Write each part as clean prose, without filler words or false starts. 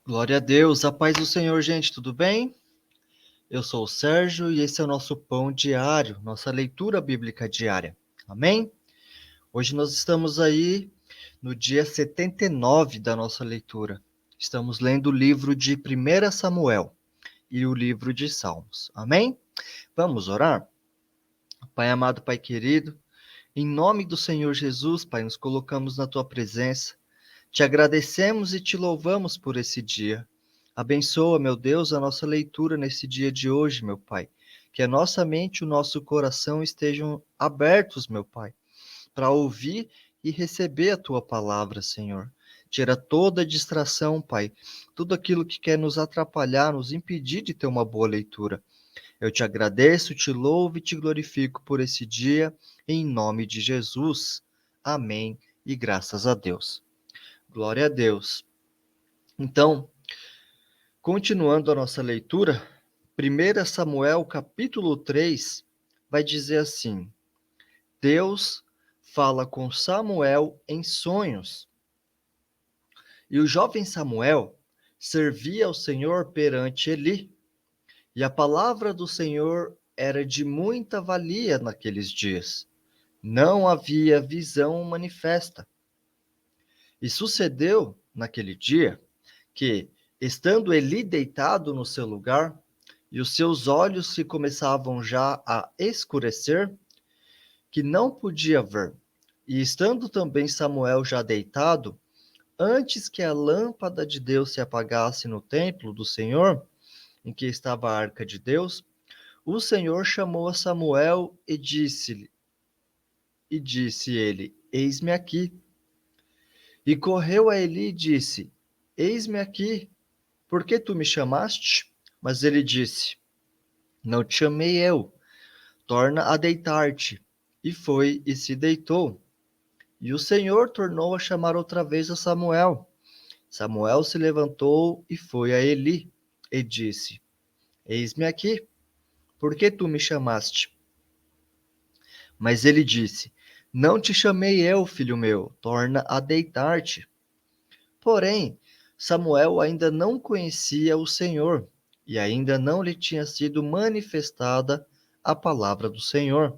Glória a Deus, a paz do Senhor, gente, tudo bem? Eu sou o Sérgio e esse é o nosso pão diário, nossa leitura bíblica diária. Amém? Hoje nós estamos aí no dia 79 da nossa leitura. Estamos lendo o livro de 1 Samuel e o livro de Salmos. Amém? Vamos orar? Pai amado, Pai querido, em nome do Senhor Jesus, Pai, nos colocamos na tua presença. Te agradecemos e te louvamos por esse dia. Abençoa, meu Deus, a nossa leitura nesse dia de hoje, meu Pai. Que a nossa mente e o nosso coração estejam abertos, meu Pai, para ouvir e receber a tua palavra, Senhor. Tira toda distração, Pai, tudo aquilo que quer nos atrapalhar, nos impedir de ter uma boa leitura. Eu te agradeço, te louvo e te glorifico por esse dia, em nome de Jesus. Amém e graças a Deus. Glória a Deus. Então, continuando a nossa leitura, 1 Samuel capítulo 3 vai dizer assim: Deus fala com Samuel em sonhos. E o jovem Samuel servia ao Senhor perante Eli, e a palavra do Senhor era de muita valia naqueles dias. Não havia visão manifesta. E sucedeu naquele dia que, estando Eli deitado no seu lugar, e os seus olhos se começavam já a escurecer, que não podia ver, e estando também Samuel já deitado, antes que a lâmpada de Deus se apagasse no templo do Senhor, em que estava a arca de Deus, o Senhor chamou a Samuel e disse ele: Eis-me aqui. E correu a Eli e disse: Eis-me aqui. Por que tu me chamaste? Mas ele disse: Não te chamei eu, torna a deitar-te. E foi e se deitou. E o Senhor tornou a chamar outra vez a Samuel. Samuel se levantou e foi a Eli, e disse: Eis-me aqui, por que tu me chamaste? Mas ele disse: Não te chamei eu, filho meu, torna a deitar-te. Porém, Samuel ainda não conhecia o Senhor, e ainda não lhe tinha sido manifestada a palavra do Senhor.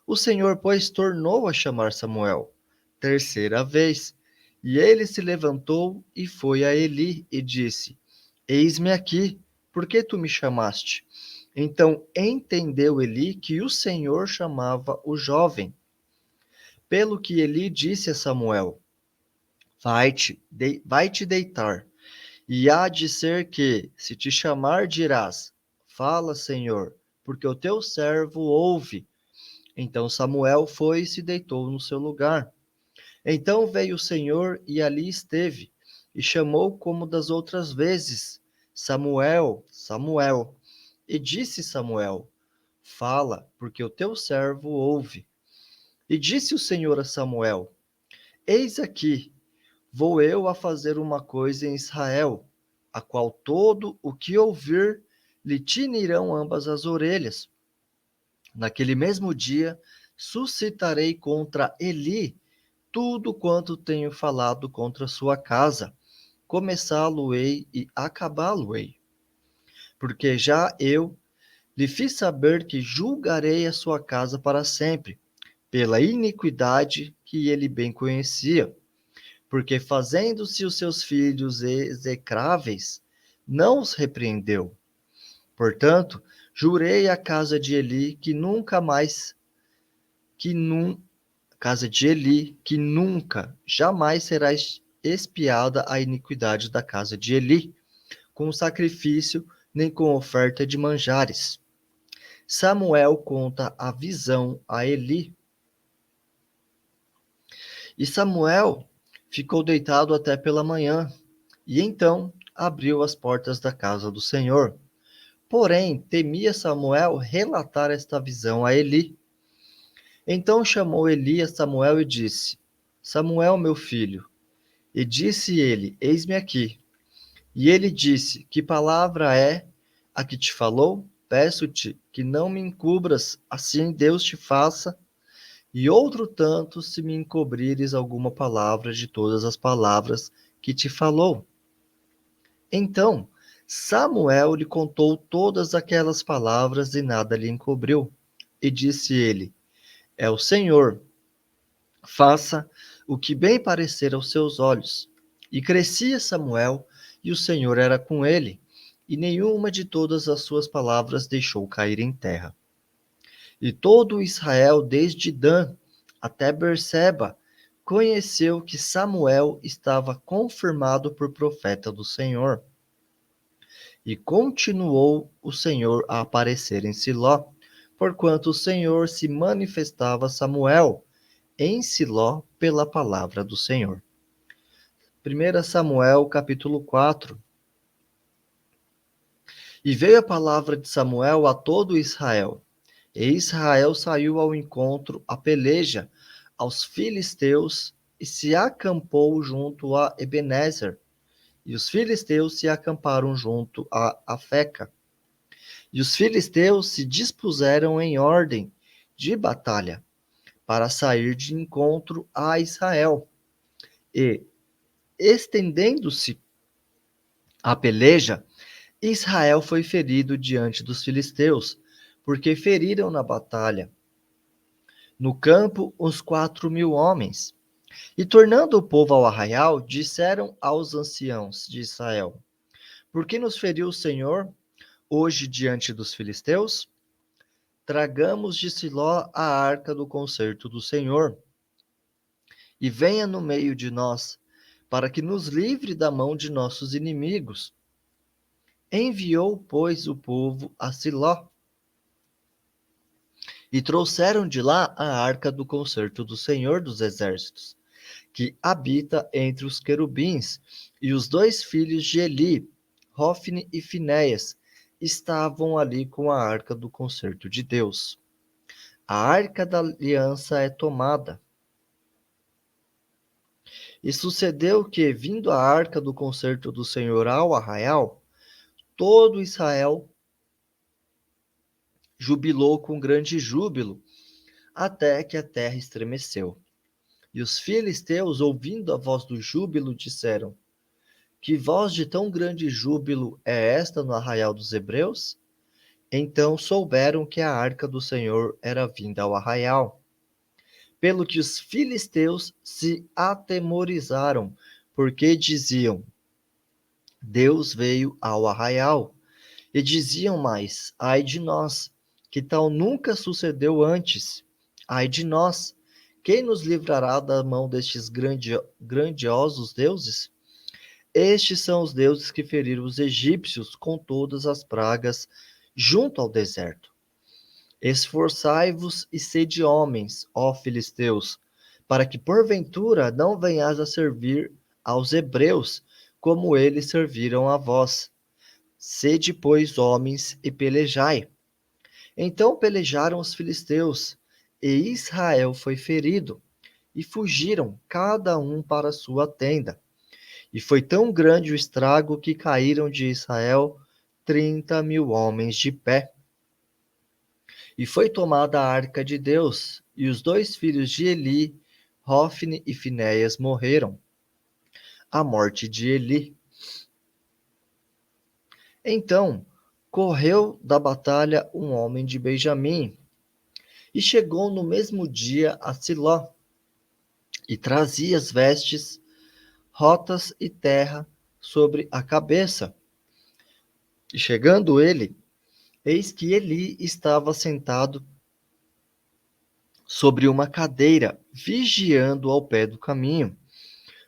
O Senhor, pois, tornou a chamar Samuel, terceira vez, e ele se levantou e foi a Eli e disse: Eis-me aqui, por que tu me chamaste? Então entendeu Eli que o Senhor chamava o jovem. Pelo que Eli disse a Samuel: Vai-te deitar. E há de ser que, se te chamar, dirás: Fala, Senhor, porque o teu servo ouve. Então Samuel foi e se deitou no seu lugar. Então veio o Senhor e ali esteve, e chamou como das outras vezes: Samuel, Samuel. E disse Samuel: Fala, porque o teu servo ouve. E disse o Senhor a Samuel: Eis aqui, vou eu a fazer uma coisa em Israel, a qual todo o que ouvir lhe tinirão ambas as orelhas. Naquele mesmo dia suscitarei contra Eli tudo quanto tenho falado contra sua casa, começá-lo-ei e acabá-lo-ei. Porque já eu lhe fiz saber que julgarei a sua casa para sempre, pela iniquidade que ele bem conhecia, porque fazendo-se os seus filhos execráveis, não os repreendeu. Portanto, jurei à casa de Eli que nunca mais, que num, casa de Eli, que nunca, jamais será expiada a iniquidade da casa de Eli, com sacrifício, nem com oferta de manjares. Samuel conta a visão a Eli. E Samuel ficou deitado até pela manhã, e então abriu as portas da casa do Senhor. Porém, temia Samuel relatar esta visão a Eli. Então chamou Eli a Samuel e disse: Samuel, meu filho. E disse ele: Eis-me aqui. E ele disse: Que palavra é a que te falou? Peço-te que não me encubras, assim Deus te faça. E outro tanto, se me encobrires alguma palavra de todas as palavras que te falou. Então Samuel lhe contou todas aquelas palavras e nada lhe encobriu. E disse ele: É o Senhor, faça o que bem parecer aos seus olhos. E crescia Samuel, e o Senhor era com ele, e nenhuma de todas as suas palavras deixou cair em terra. E todo Israel, desde Dan até Berseba, conheceu que Samuel estava confirmado por profeta do Senhor. E continuou o Senhor a aparecer em Siló, porquanto o Senhor se manifestava a Samuel em Siló pela palavra do Senhor. 1 Samuel, capítulo 4. E veio a palavra de Samuel a todo Israel. E Israel saiu ao encontro, à peleja, aos filisteus, e se acampou junto a Ebenezer. E os filisteus se acamparam junto a Afeca. E os filisteus se dispuseram em ordem de batalha, para sair de encontro a Israel. E, estendendo-se a peleja, Israel foi ferido diante dos filisteus, porque feriram na batalha, no campo, uns 4.000 homens. E tornando o povo ao arraial, disseram aos anciãos de Israel: Por que nos feriu o Senhor hoje diante dos filisteus? Tragamos de Siló a arca do concerto do Senhor, e venha no meio de nós, para que nos livre da mão de nossos inimigos. Enviou, pois, o povo a Siló, e trouxeram de lá a arca do concerto do Senhor dos Exércitos, que habita entre os querubins, e os 2 filhos de Eli, Hofni e Finéias, estavam ali com a arca do concerto de Deus. A arca da aliança é tomada. E sucedeu que, vindo a arca do concerto do Senhor ao arraial, todo Israel jubilou com grande júbilo, até que a terra estremeceu. E os filisteus, ouvindo a voz do júbilo, disseram: Que voz de tão grande júbilo é esta no arraial dos hebreus? Então souberam que a arca do Senhor era vinda ao arraial. Pelo que os filisteus se atemorizaram, porque diziam: Deus veio ao arraial. E diziam mais: Ai de nós, que tal nunca sucedeu antes. Ai de nós, quem nos livrará da mão destes grandiosos deuses? Estes são os deuses que feriram os egípcios com todas as pragas junto ao deserto. Esforçai-vos e sede homens, ó filisteus, para que porventura não venhais a servir aos hebreus, como eles serviram a vós. Sede, pois, homens e pelejai. Então pelejaram os filisteus, e Israel foi ferido, e fugiram cada um para sua tenda. E foi tão grande o estrago que caíram de Israel 30.000 homens de pé. E foi tomada a arca de Deus, e os 2 filhos de Eli, Hofni e Finéias, morreram. A morte de Eli. Então correu da batalha um homem de Benjamim, e chegou no mesmo dia a Siló, e trazia as vestes rotas e terra sobre a cabeça. E chegando ele, eis que Eli estava sentado sobre uma cadeira, vigiando ao pé do caminho,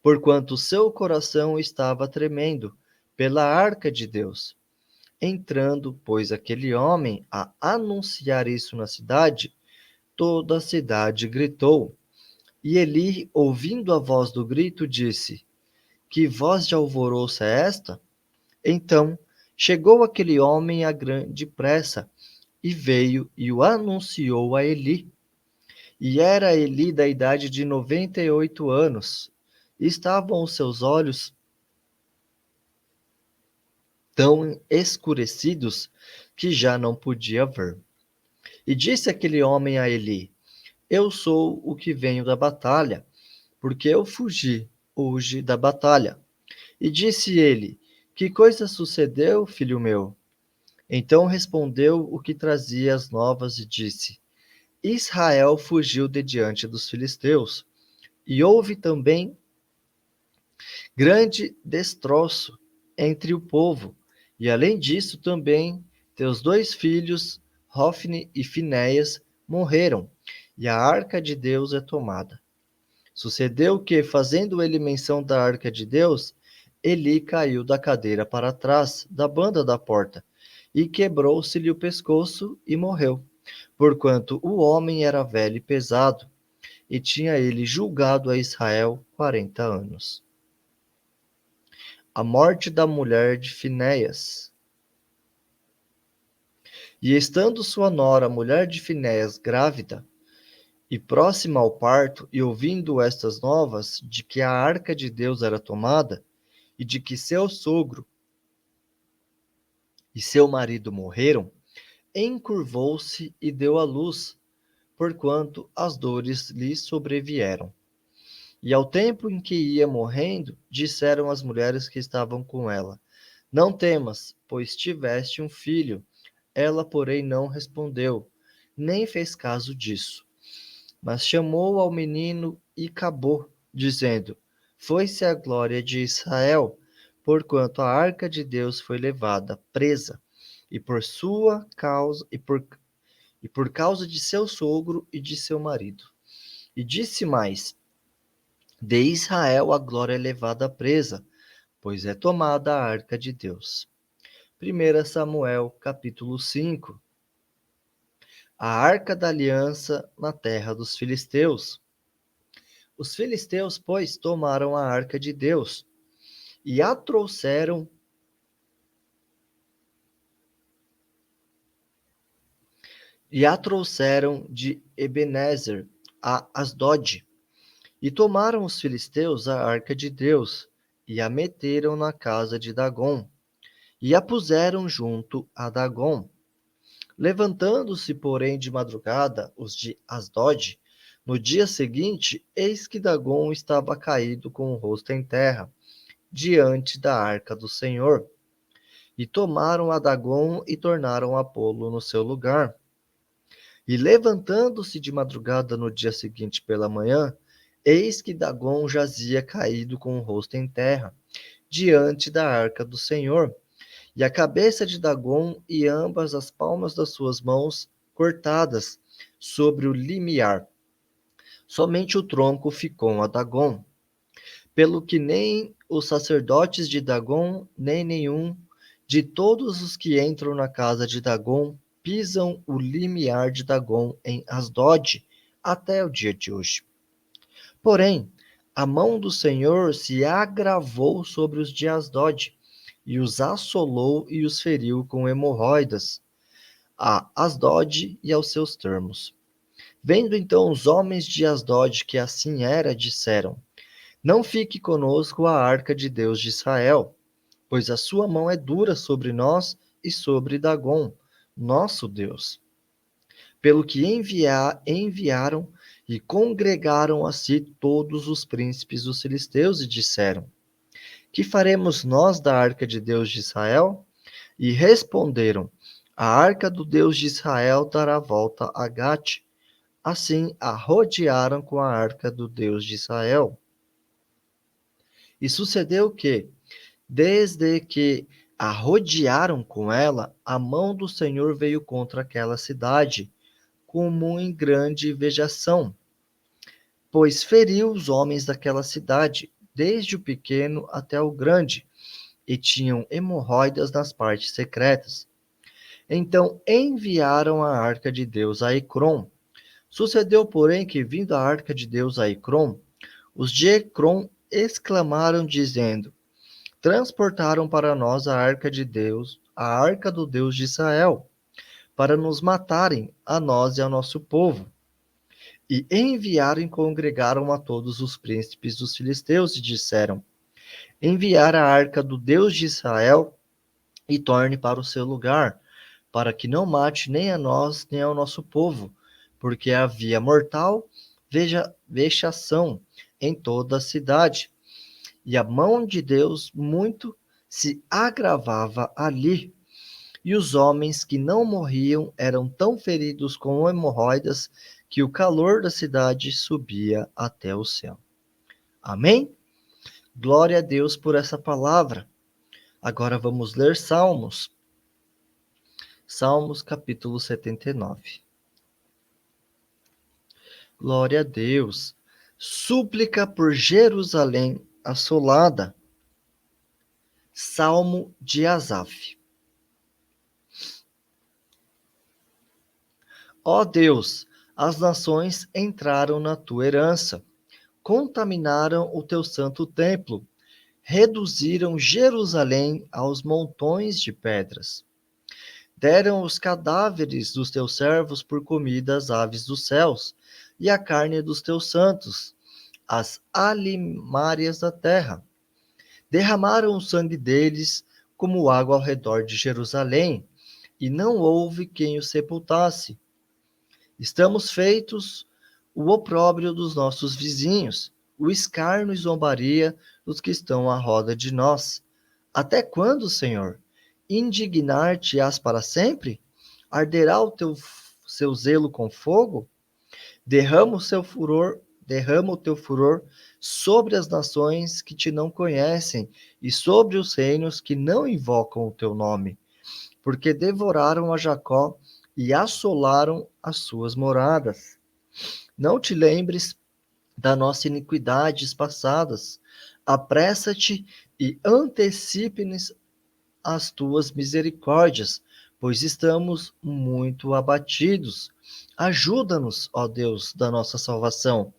porquanto seu coração estava tremendo pela arca de Deus. Entrando, pois, aquele homem a anunciar isso na cidade, toda a cidade gritou. E Eli, ouvindo a voz do grito, disse: Que voz de alvoroço é esta? Então chegou aquele homem a grande pressa, e veio e o anunciou a Eli. E era Eli da idade de 98 anos. E estavam os seus olhos tão escurecidos que já não podia ver. E disse aquele homem a Eli: Eu sou o que venho da batalha, porque eu fugi hoje da batalha. E disse ele: Que coisa sucedeu, filho meu? Então respondeu o que trazia as novas e disse: Israel fugiu de diante dos filisteus, e houve também grande destroço entre o povo. E além disso também teus dois filhos, Hofni e Finéias, morreram, e a arca de Deus é tomada. Sucedeu que, fazendo ele menção da arca de Deus, Eli caiu da cadeira para trás da banda da porta, e quebrou-se-lhe o pescoço e morreu, porquanto o homem era velho e pesado, e tinha ele julgado a Israel 40 anos. A morte da mulher de Finéias. E estando sua nora, a mulher de Finéias, grávida, e próxima ao parto, e ouvindo estas novas, de que a arca de Deus era tomada, e de que seu sogro e seu marido morreram, encurvou-se e deu à luz, porquanto as dores lhe sobrevieram. E ao tempo em que ia morrendo, disseram as mulheres que estavam com ela: Não temas, pois tiveste um filho. Ela, porém, não respondeu, nem fez caso disso. Mas chamou ao menino e acabou, dizendo: Foi-se a glória de Israel, porquanto a arca de Deus foi levada presa, e por sua causa e por causa de seu sogro e de seu marido. E disse mais: De Israel a glória é levada presa, pois é tomada a arca de Deus. 1 Samuel, capítulo 5. A arca da aliança na terra dos filisteus. Os filisteus, pois, tomaram a arca de Deus e a trouxeram de Ebenezer a Asdod. E tomaram os filisteus a arca de Deus e a meteram na casa de Dagom e a puseram junto a Dagom. Levantando-se, porém, de madrugada, os de Asdod, no dia seguinte, eis que Dagom estava caído com o rosto em terra, diante da arca do Senhor. E tomaram a Dagom e tornaram a pô-lo no seu lugar. E levantando-se de madrugada no dia seguinte pela manhã, eis que Dagom jazia caído com o rosto em terra, diante da arca do Senhor. E a cabeça de Dagom e ambas as palmas das suas mãos cortadas sobre o limiar. Somente o tronco ficou a Dagom. Pelo que nem os sacerdotes de Dagom, nem nenhum de todos os que entram na casa de Dagom pisam o limiar de Dagom em Asdod até o dia de hoje. Porém, a mão do Senhor se agravou sobre os de Asdod, e os assolou e os feriu com hemorroidas, a Asdod e aos seus termos. Vendo então os homens de Asdod que assim era, disseram: Não fique conosco a arca de Deus de Israel, pois a sua mão é dura sobre nós e sobre Dagom, nosso Deus. Pelo que enviaram e congregaram a si todos os príncipes dos filisteus e disseram: Que faremos nós da arca de Deus de Israel? E responderam: A arca do Deus de Israel dará volta a Gate. Assim a rodearam com a arca do Deus de Israel. E sucedeu que, desde que a rodearam com ela, a mão do Senhor veio contra aquela cidade, como em grande vejação, pois feriu os homens daquela cidade, desde o pequeno até o grande, e tinham hemorroidas nas partes secretas. Então enviaram a arca de Deus a Ecrom. Sucedeu, porém, que, vindo a arca de Deus a Ecrom, os de Ecrom exclamaram, dizendo: Transportaram para nós a arca de Deus, a arca do Deus de Israel, para nos matarem, a nós e ao nosso povo. E enviaram e congregaram a todos os príncipes dos filisteus e disseram: Enviar a arca do Deus de Israel e torne para o seu lugar, para que não mate nem a nós nem ao nosso povo, porque havia mortal vexação em toda a cidade. E a mão de Deus muito se agravava ali, e os homens que não morriam eram tão feridos com hemorroidas que o calor da cidade subia até o céu. Amém? Glória a Deus por essa palavra. Agora vamos ler Salmos. Salmos capítulo 79. Glória a Deus. Súplica por Jerusalém assolada. Salmo de Asaf. Ó Deus, as nações entraram na tua herança, contaminaram o teu santo templo, reduziram Jerusalém aos montões de pedras. Deram os cadáveres dos teus servos por comida às aves dos céus, e a carne dos teus santos, as alimárias da terra. Derramaram o sangue deles como água ao redor de Jerusalém, e não houve quem o sepultasse. Estamos feitos o opróbrio dos nossos vizinhos, o escárnio e zombaria dos que estão à roda de nós. Até quando, Senhor? Indignar-te-ás para sempre? Arderá seu zelo com fogo? Derrama o teu furor sobre as nações que te não conhecem e sobre os reinos que não invocam o teu nome, porque devoraram a Jacó e assolaram as suas moradas. Não te lembres da nossa iniquidades passadas. Apressa-te e antecipe-nos as tuas misericórdias, pois estamos muito abatidos. Ajuda-nos, ó Deus da nossa salvação,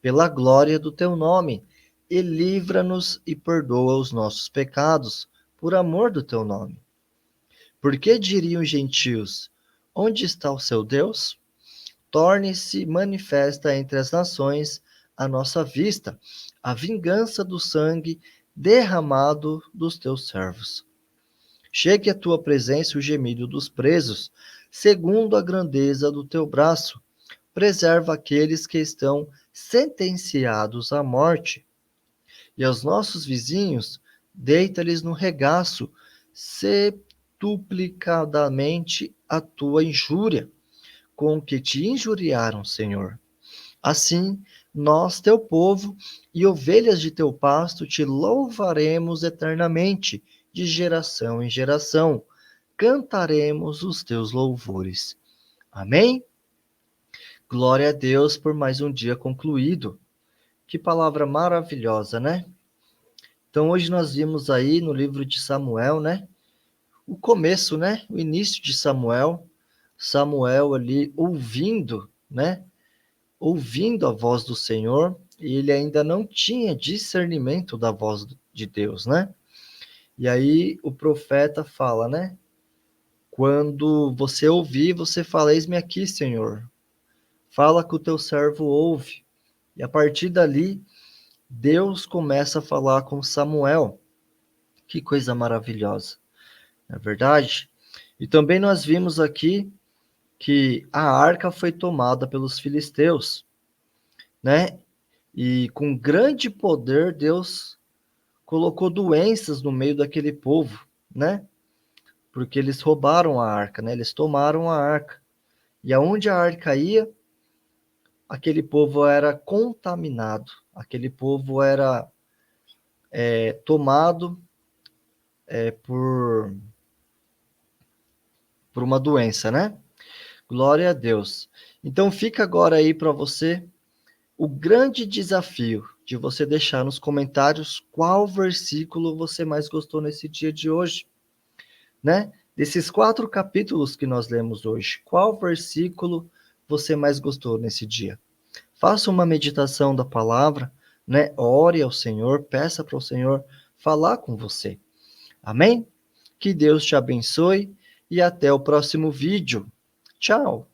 pela glória do teu nome, e livra-nos e perdoa os nossos pecados, por amor do teu nome. Por que diriam os gentios: onde está o seu Deus? Torne-se manifesta entre as nações à nossa vista a vingança do sangue derramado dos teus servos. Chegue à tua presença o gemido dos presos, segundo a grandeza do teu braço. Preserva aqueles que estão sentenciados à morte. E aos nossos vizinhos, deita-lhes no regaço, septuplicadamente a tua injúria, com que te injuriaram, Senhor. Assim, nós, teu povo e ovelhas de teu pasto, te louvaremos eternamente, de geração em geração. Cantaremos os teus louvores. Amém? Glória a Deus por mais um dia concluído. Que palavra maravilhosa, né? Então, hoje nós vimos aí no livro de Samuel, né? O começo, né? O início de Samuel. Samuel ali ouvindo, né? Ouvindo a voz do Senhor, e ele ainda não tinha discernimento da voz de Deus, né? E aí o profeta fala, né? Quando você ouvir, você fala: eis-me aqui, Senhor. Fala que o teu servo ouve. E a partir dali, Deus começa a falar com Samuel. Que coisa maravilhosa, não é verdade? E também nós vimos aqui que a arca foi tomada pelos filisteus, né? E com grande poder, Deus colocou doenças no meio daquele povo, né? Porque eles roubaram a arca, né? Eles tomaram a arca. E aonde a arca ia, aquele povo era contaminado. Aquele povo era tomado por uma doença, né? Glória a Deus. Então fica agora aí para você o grande desafio de você deixar nos comentários qual versículo você mais gostou nesse dia de hoje, né? Desses 4 capítulos que nós lemos hoje, qual versículo você mais gostou nesse dia? Faça uma meditação da palavra, né? Ore ao Senhor, peça para o Senhor falar com você. Amém? Que Deus te abençoe e até o próximo vídeo. Tchau!